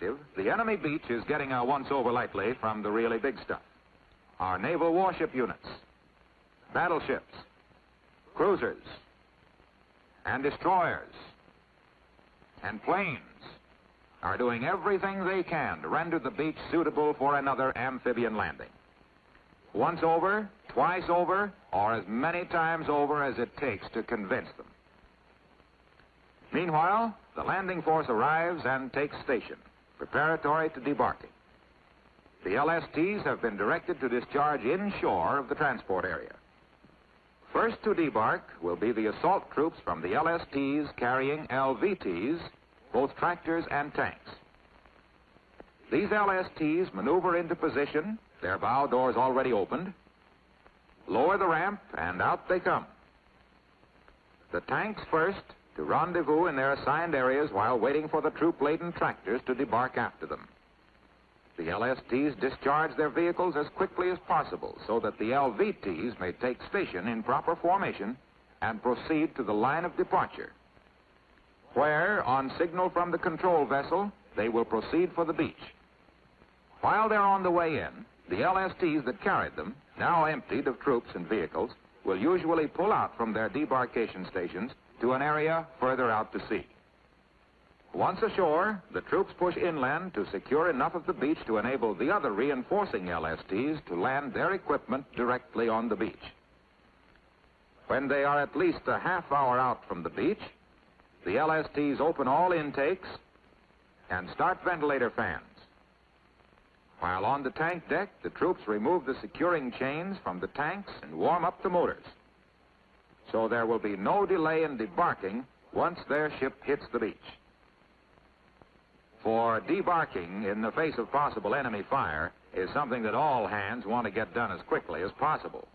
perspective, the enemy beach is getting a once-over lightly from the really big stuff. Our naval warship units, battleships, cruisers, and destroyers, and planes are doing everything they can to render the beach suitable for another amphibian landing. Once over, twice over, or as many times over as it takes to convince them. Meanwhile, the landing force arrives and takes station, preparatory to debarking. The LSTs have been directed to discharge inshore of the transport area. First to debark will be the assault troops from the LSTs carrying LVTs, both tractors and tanks. These LSTs maneuver into position, their bow doors already opened, lower the ramp, and out they come. The tanks first to rendezvous in their assigned areas while waiting for the troop-laden tractors to debark after them. The LSTs discharge their vehicles as quickly as possible so that the LVTs may take station in proper formation and proceed to the line of departure, where, on signal from the control vessel, they will proceed for the beach. While they're on the way in, the LSTs that carried them, now emptied of troops and vehicles, will usually pull out from their debarkation stations to an area further out to sea. Once ashore, the troops push inland to secure enough of the beach to enable the other reinforcing LSTs to land their equipment directly on the beach. When they are at least a half hour out from the beach, the LSTs open all intakes and start ventilator fans. While on the tank deck, the troops remove the securing chains from the tanks and warm up the motors. So there will be no delay in debarking once their ship hits the beach. For debarking in the face of possible enemy fire is something that all hands want to get done as quickly as possible.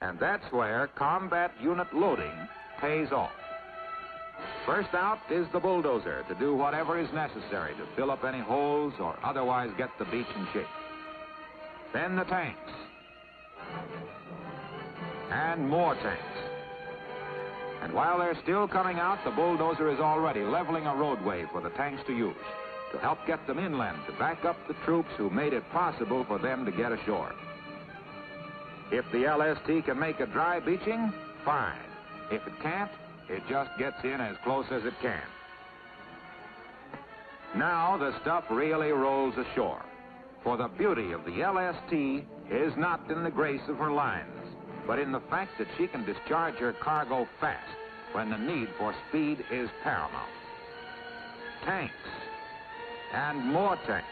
And that's where combat unit loading pays off. First out is the bulldozer to do whatever is necessary to fill up any holes or otherwise get the beach in shape. Then the tanks. And more tanks. And while they're still coming out, the bulldozer is already leveling a roadway for the tanks to use to help get them inland to back up the troops who made it possible for them to get ashore. If the LST can make a dry beaching, fine. If it can't, it just gets in as close as it can. Now the stuff really rolls ashore, for the beauty of the LST is not in the grace of her lines, but in the fact that she can discharge her cargo fast when the need for speed is paramount. Tanks and more tanks